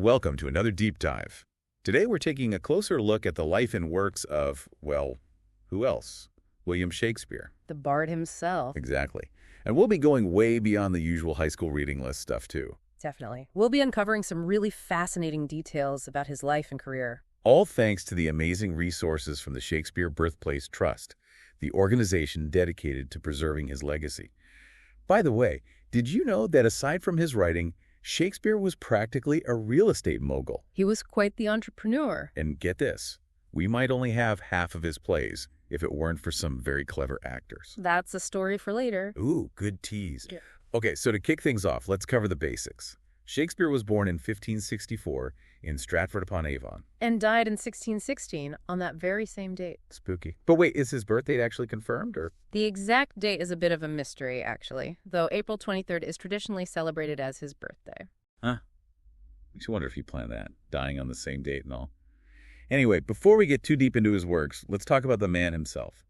Welcome to another deep dive. Today we're taking a closer look at the life and works of, well, who else? William Shakespeare. The Bard himself. Exactly. And we'll be going way beyond the usual high school reading list stuff too. Definitely. We'll be uncovering some really fascinating details about his life and career. All thanks to the amazing resources from the Shakespeare Birthplace Trust, the organization dedicated to preserving his legacy. By the way, did you know that aside from his writing, Shakespeare was practically a real estate mogul? He was quite the entrepreneur. And get this, we might only have half of his plays if it weren't for some very clever actors. That's a story for later. Ooh, good tease. Yeah. Okay, so to kick things off, let's cover the basics. Shakespeare was born in 1564 in Stratford-upon-Avon. And died in 1616 on that very same date. Spooky. But wait, is his birth date actually confirmed, or? The exact date is a bit of a mystery, actually, though April 23rd is traditionally celebrated as his birthday. Huh. Makes you wonder if he planned that, dying on the same date and all. Anyway, before we get too deep into his works, let's talk about the man himself.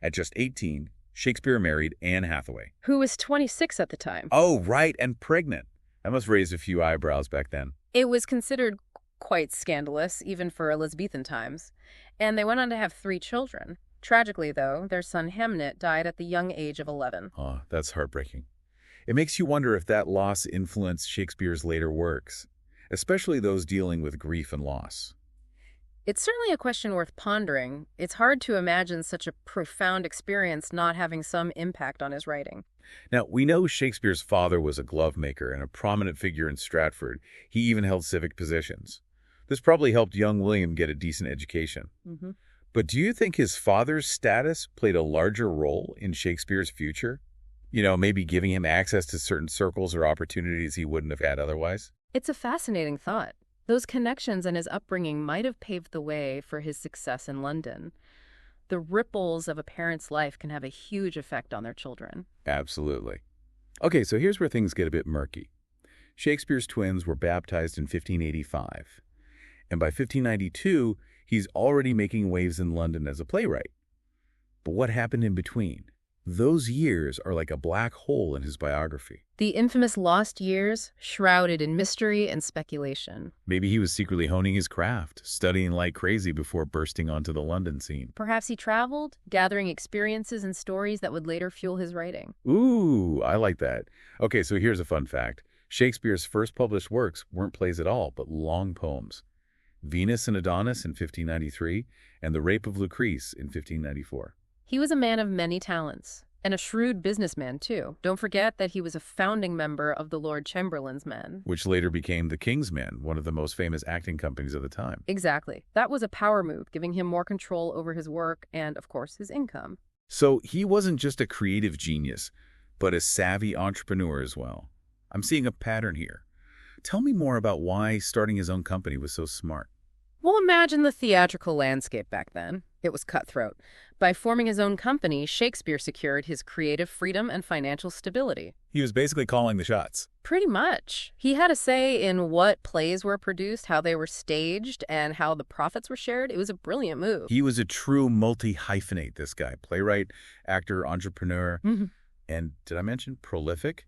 At just 18, Shakespeare married Anne Hathaway. Who was 26 at the time. Oh, right, and pregnant. That must raise a few eyebrows back then. It was considered quite scandalous, even for Elizabethan times. And they went on to have 3 children. Tragically, though, their son Hamnet died at the young age of 11. Oh, that's heartbreaking. It makes you wonder if that loss influenced Shakespeare's later works, especially those dealing with grief and loss. It's certainly a question worth pondering. It's hard to imagine such a profound experience not having some impact on his writing. Now, we know Shakespeare's father was a glove maker and a prominent figure in Stratford. He even held civic positions. This probably helped young William get a decent education. But do you think his father's status played a larger role in Shakespeare's future? You know, maybe giving him access to certain circles or opportunities he wouldn't have had otherwise? It's a fascinating thought. Those connections and his upbringing might have paved the way for his success in London. The ripples of a parent's life can have a huge effect on their children. Absolutely. Okay, so here's where things get a bit murky. Shakespeare's twins were baptized in 1585. And by 1592, he's already making waves in London as a playwright. But what happened in between? Those years are like a black hole in his biography. The infamous lost years, shrouded in mystery and speculation. Maybe he was secretly honing his craft, studying like crazy before bursting onto the London scene. Perhaps he traveled, gathering experiences and stories that would later fuel his writing. Ooh, I like that. Okay, so here's a fun fact. Shakespeare's first published works weren't plays at all, but long poems. Venus and Adonis in 1593, and The Rape of Lucrece in 1594. He was a man of many talents, and a shrewd businessman, too. Don't forget that he was a founding member of the Lord Chamberlain's Men. Which later became the King's Men, one of the most famous acting companies of the time. Exactly. That was a power move, giving him more control over his work and, of course, his income. So he wasn't just a creative genius, but a savvy entrepreneur as well. I'm seeing a pattern here. Tell me more about why starting his own company was so smart. Well, imagine the theatrical landscape back then. It was cutthroat. By forming his own company, Shakespeare secured his creative freedom and financial stability. He was basically calling the shots. Pretty much. He had a say in what plays were produced, how they were staged, and how the profits were shared. It was a brilliant move. He was a true multi-hyphenate, this guy. Playwright, actor, entrepreneur, and, did I mention, prolific?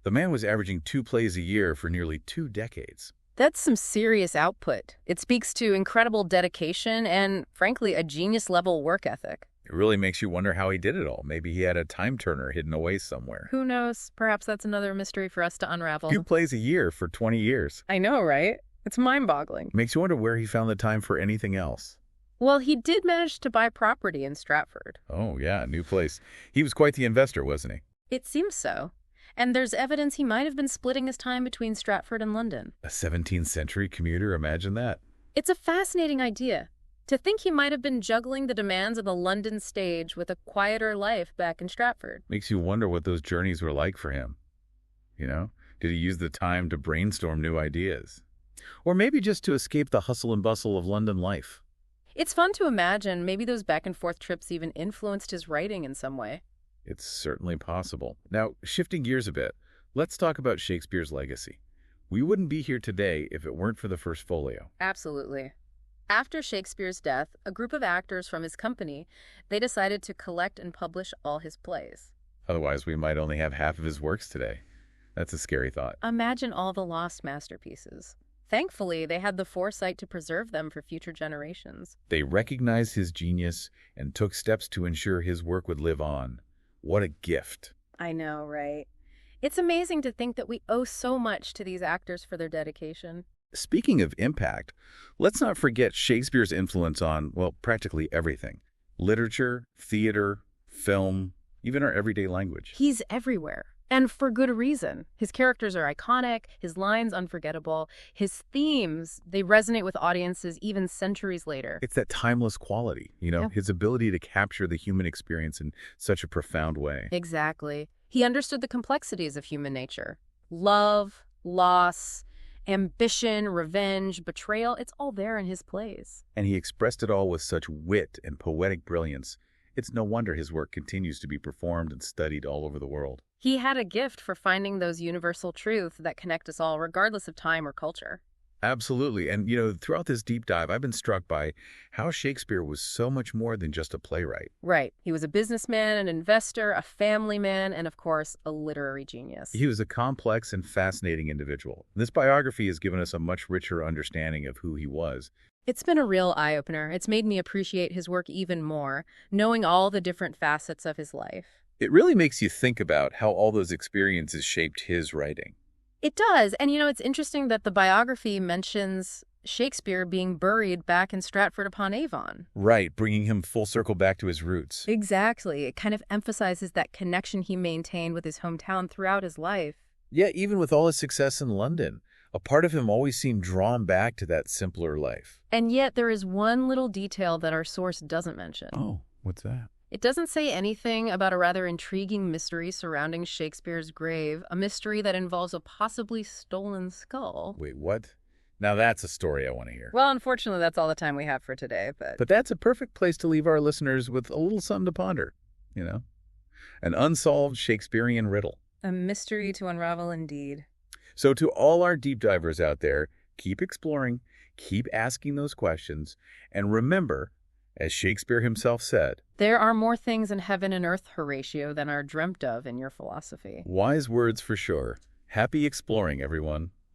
The man was averaging 2 plays a year for nearly 2 decades. That's some serious output. It speaks to incredible dedication and, frankly, a genius-level work ethic. It really makes you wonder how he did it all. Maybe he had a time turner hidden away somewhere. Who knows? Perhaps that's another mystery for us to unravel. 2 plays a year for 20 years. I know, right? It's mind-boggling. Makes you wonder where he found the time for anything else. Well, he did manage to buy property in Stratford. Oh, yeah, new place. He was quite the investor, wasn't he? It seems so. And there's evidence he might have been splitting his time between Stratford and London. A 17th century commuter, imagine that. It's a fascinating idea. To think he might have been juggling the demands of the London stage with a quieter life back in Stratford. Makes you wonder what those journeys were like for him. You know, did he use the time to brainstorm new ideas? Or maybe just to escape the hustle and bustle of London life? It's fun to imagine maybe those back-and-forth trips even influenced his writing in some way. It's certainly possible. Now, shifting gears a bit, let's talk about Shakespeare's legacy. We wouldn't be here today if it weren't for the first folio. Absolutely. After Shakespeare's death, a group of actors from his company, they decided to collect and publish all his plays. Otherwise, we might only have half of his works today. That's a scary thought. Imagine all the lost masterpieces. Thankfully, they had the foresight to preserve them for future generations. They recognized his genius and took steps to ensure his work would live on. What a gift. I know, right? It's amazing to think that we owe so much to these actors for their dedication. Speaking of impact, let's not forget Shakespeare's influence on, well, practically everything. Literature, theater, film, even our everyday language. He's everywhere. And for good reason. His characters are iconic, his lines unforgettable, his themes, they resonate with audiences even centuries later. It's that timeless quality, Yeah. his ability to capture the human experience in such a profound way. Exactly. He understood the complexities of human nature. Love, loss, ambition, revenge, betrayal, it's all there in his plays. And he expressed it all with such wit and poetic brilliance. It's no wonder his work continues to be performed and studied all over the world. He had a gift for finding those universal truths that connect us all, regardless of time or culture. Absolutely. And, throughout this deep dive, I've been struck by how Shakespeare was so much more than just a playwright. Right. He was a businessman, an investor, a family man, and of course, a literary genius. He was a complex and fascinating individual. This biography has given us a much richer understanding of who he was. It's been a real eye-opener. It's made me appreciate his work even more, knowing all the different facets of his life. It really makes you think about how all those experiences shaped his writing. It does. And it's interesting that the biography mentions Shakespeare being buried back in Stratford-upon-Avon. Right, bringing him full circle back to his roots. Exactly. It kind of emphasizes that connection he maintained with his hometown throughout his life. Yeah, even with all his success in London, a part of him always seemed drawn back to that simpler life. And yet there is one little detail that our source doesn't mention. Oh, what's that? It doesn't say anything about a rather intriguing mystery surrounding Shakespeare's grave, a mystery that involves a possibly stolen skull. Wait, what? Now that's a story I want to hear. Well, unfortunately, that's all the time we have for today, But that's a perfect place to leave our listeners with a little something to ponder, An unsolved Shakespearean riddle. a mystery to unravel indeed. So to all our deep divers out there, keep exploring, keep asking those questions, and remember, as Shakespeare himself said, There are more things in heaven and earth, Horatio, than are dreamt of in your philosophy. wise words for sure. Happy exploring, everyone.